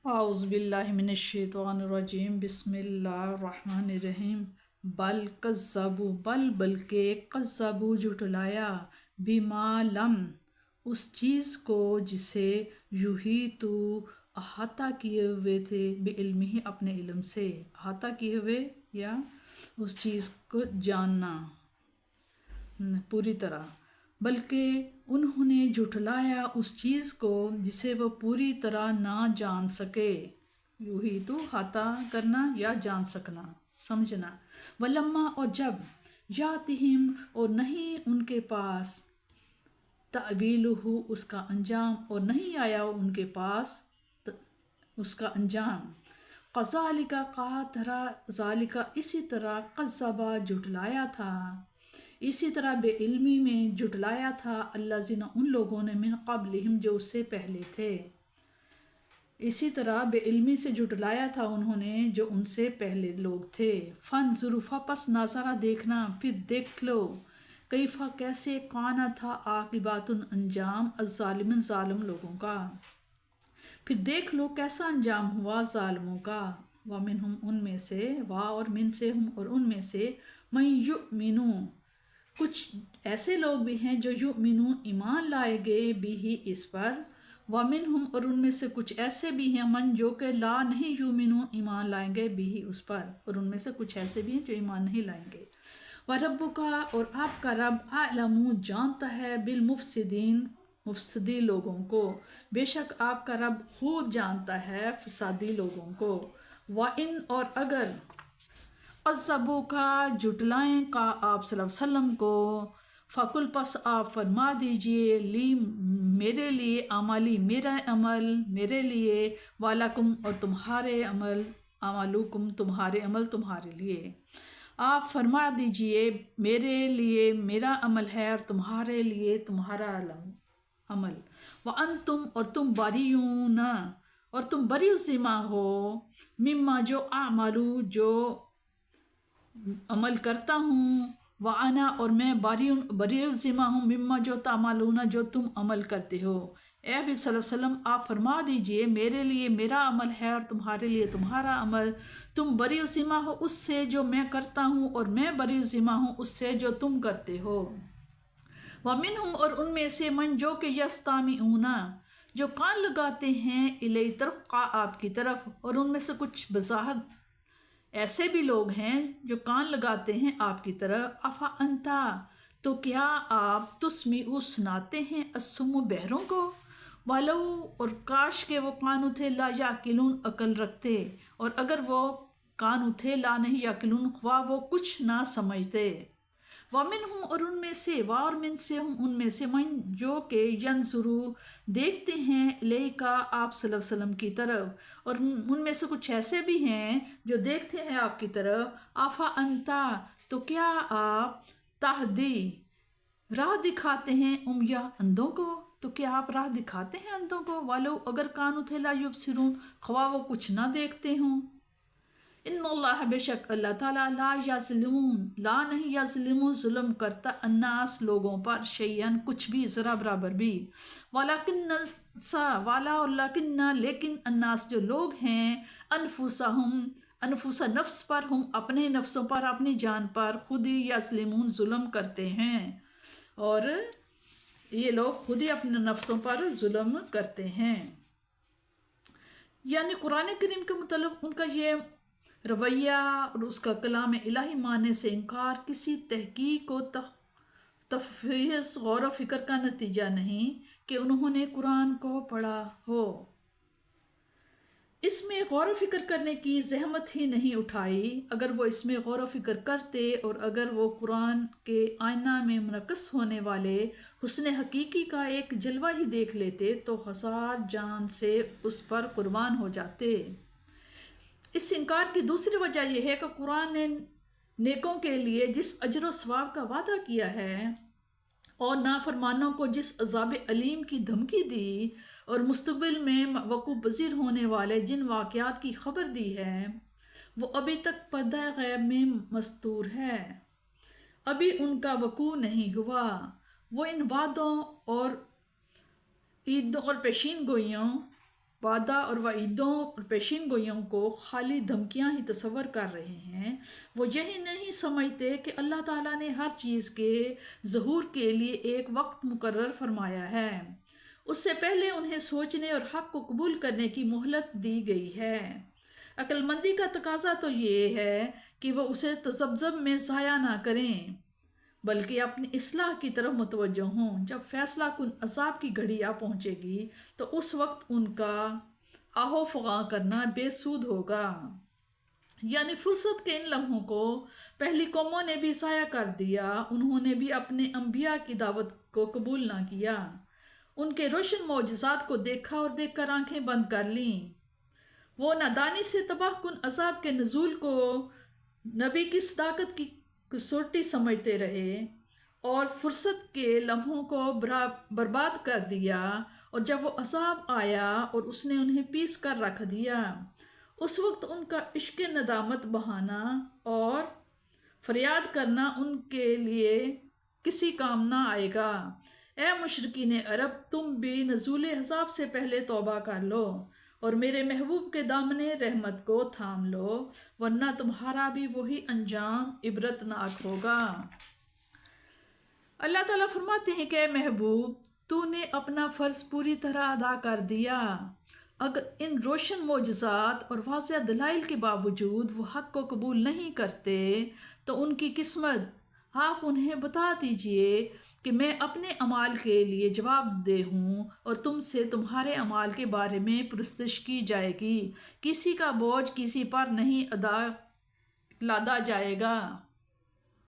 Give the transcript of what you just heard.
اعوذ باللہ من الشیطان الرجیم بسم اللہ الرحمن الرحیم بل کذبوا بلکہ کذبوا جھٹلایا بما لم اس چیز کو جسے یحیطو احاطہ کیے ہوئے تھے بعلمہ اپنے علم سے، احاطہ کیے ہوئے یا اس چیز کو جاننا پوری طرح، بلکہ انہوں نے جھٹلایا اس چیز کو جسے وہ پوری طرح نہ جان سکے۔ یہی تو احاطہ کرنا یا جان سکنا، سمجھنا۔ ولما اور جب یاتہم اور نہیں ان کے پاس تعویلہ اس کا انجام، اور نہیں آیا ان کے پاس اس کا انجام، کذالک کا طرح ذالک اسی طرح کذبا جھٹلایا تھا، اسی طرح بے علمی میں جھٹلایا تھا الذین ان لوگوں نے من قبلہم جو اس سے پہلے تھے، اسی طرح بے علمی سے جھٹلایا تھا انہوں نے جو ان سے پہلے لوگ تھے۔ فانظروا پس نظارہ دیکھنا، پھر دیکھ لو، کیفا کیسے کانا تھا عاقبات انجام الظالمین ظالم لوگوں کا، پھر دیکھ لو کیسا انجام ہوا ظالموں کا۔ ومنہم ان میں سے، وا اور من سے ہم اور ان میں سے، من یؤمنو کچھ ایسے لوگ بھی ہیں جو یؤمنو ایمان لائے گے بھی اس پر، ومنہم اور ان میں سے کچھ ایسے بھی ہیں من جو کہ لا نہیں یؤمنو ایمان لائیں گے بھی اس پر، اور ان میں سے کچھ ایسے بھی ہیں جو ایمان نہیں لائیں گے۔ وَرَبُّكَ اور آپ کا رب اعلم جانتا ہے بالمفسدین مفسدی لوگوں کو، بے شک آپ کا رب خوب جانتا ہے فسادی لوگوں کو۔ وَإِنْ اور اگر قذبوک جھٹلائیں کا آپ صلی اللہ علیہ وسلم کو، فقل پس آپ فرما دیجئے لی میرے لیے عملی میرا عمل میرے لیے، وَلَكُمْ اور تمہارے عمل عملکم تمہارے عمل تمہارے لیے، آپ فرما دیجئے میرے لیے میرا عمل ہے اور تمہارے لیے تمہارا عمل۔ وَأَنْتُمْ اور تم بریئون اور تم بری ذمہ ہو، مما جو اعملو جو عمل کرتا ہوں، وَأَنَا اور میں بری ذمہ ہوں مما جو تعملون جو تم عمل کرتے ہو۔ اے حبیب صلی اللہ علیہ وسلم آپ فرما دیجئے میرے لیے میرا عمل ہے اور تمہارے لیے تمہارا عمل، تم بری ذمہ ہو اس سے جو میں کرتا ہوں اور میں بری ذمہ ہوں اس سے جو تم کرتے ہو۔ وَمِنْهُمْ اور ان میں سے من جو کہ یستمعون جو کان لگاتے ہیں الیہ طرف آپ کی طرف، اور ان میں سے کچھ بظاہر ایسے بھی لوگ ہیں جو کان لگاتے ہیں آپ کی طرف۔ افا انتا تو کیا آپ تسمیع سناتے ہیں الصم بہروں کو، ولو اور کاش کے وہ کانو تھے لا یعقلون عقل رکھتے، اور اگر وہ کانو تھے لا نہیں یعقلون خواہ وہ کچھ نہ سمجھتے۔ وَمِنْهُمْ اور ان میں سے، وَاور من سے ہم ان میں سے، من جو کہ ینظرو دیکھتے ہیں الیک آپ صلی اللہ علیہ وسلم کی طرف، اور ان میں سے کچھ ایسے بھی ہیں جو دیکھتے ہیں آپ کی طرف۔ آفا انتا تو کیا آپ تہدی راہ دکھاتے ہیں یا اندھوں کو، تو کیا آپ راہ دکھاتے ہیں اندھوں کو، والو اگر کانو تھے لا یبصرون خواہ وہ کچھ نہ دیکھتے ہوں۔ ان اللہ بے شک اللہ تعالیٰ لا یظلمون لا نہیں یظلم ظلم کرتا الناس لوگوں پر شیئن کچھ بھی ذرا برابر بھی، ولیکن والا اور لیکن الناس جو لوگ ہیں انفسہم انفس نفس پر، ہم اپنے نفسوں پر اپنی جان پر خود ہی یظلمون ظلم کرتے ہیں، اور یہ لوگ خود ہی اپنے نفسوں پر ظلم کرتے ہیں۔ یعنی قرآن کریم کے متعلق ان کا یہ رویہ اور اس کا کلام الہی ماننے سے انکار کسی تحقیق و تفحص غور و فکر کا نتیجہ نہیں کہ انہوں نے قرآن کو پڑھا ہو، اس میں غور و فکر کرنے کی زحمت ہی نہیں اٹھائی۔ اگر وہ اس میں غور و فکر کرتے اور اگر وہ قرآن کے آئینہ میں منعکس ہونے والے حسن حقیقی کا ایک جلوہ ہی دیکھ لیتے تو ہزار جان سے اس پر قربان ہو جاتے۔ اس انکار کی دوسری وجہ یہ ہے کہ قرآن نے نیکوں کے لیے جس اجر و ثواب کا وعدہ کیا ہے اور نافرمانوں کو جس عذاب علیم کی دھمکی دی اور مستقبل میں وقوع پذیر ہونے والے جن واقعات کی خبر دی ہے، وہ ابھی تک پردہ غیب میں مستور ہے، ابھی ان کا وقوع نہیں ہوا۔ وہ ان وعدوں اور عیدوں اور پیشین گوئیوں وعدہ اور وعیدوں اور پیشین گوئیوں کو خالی دھمکیاں ہی تصور کر رہے ہیں۔ وہ یہی نہیں سمجھتے کہ اللہ تعالیٰ نے ہر چیز کے ظہور کے لیے ایک وقت مقرر فرمایا ہے۔ اس سے پہلے انہیں سوچنے اور حق کو قبول کرنے کی مہلت دی گئی ہے۔ عقل مندی کا تقاضا تو یہ ہے کہ وہ اسے تذبذب میں ضائع نہ کریں، بلکہ اپنی اصلاح کی طرف متوجہ ہوں۔ جب فیصلہ کن عذاب کی گھڑی آ پہنچے گی تو اس وقت ان کا آہو فغاں کرنا بے سود ہوگا۔ یعنی فرصت کے ان لمحوں کو پہلی قوموں نے بھی ضائع کر دیا۔ انہوں نے بھی اپنے انبیاء کی دعوت کو قبول نہ کیا، ان کے روشن معجزات کو دیکھا اور دیکھ کر آنکھیں بند کر لیں۔ وہ نادانی سے تباہ کن عذاب کے نزول کو نبی کی صداقت کی کسوٹی سمجھتے رہے اور فرصت کے لمحوں کو برباد کر دیا، اور جب وہ عذاب آیا اور اس نے انہیں پیس کر رکھ دیا، اس وقت ان کا عشق ندامت بہانا اور فریاد کرنا ان کے لیے کسی کام نہ آئے گا۔ اے مشرکین عرب، تم بھی نزول عذاب سے پہلے توبہ کر لو اور میرے محبوب کے دامن رحمت کو تھام لو، ورنہ تمہارا بھی وہی انجام عبرتناک ہوگا۔ اللہ تعالیٰ فرماتے ہیں کہ اے محبوب، تو نے اپنا فرض پوری طرح ادا کر دیا۔ اگر ان روشن معجزات اور واضح دلائل کے باوجود وہ حق کو قبول نہیں کرتے تو ان کی قسمت آپ انہیں بتا دیجئے کہ میں اپنے اعمال کے لیے جواب دہ ہوں اور تم سے تمہارے اعمال کے بارے میں پرسش کی جائے گی۔ کسی کا بوجھ کسی پر نہیں لادا جائے گا۔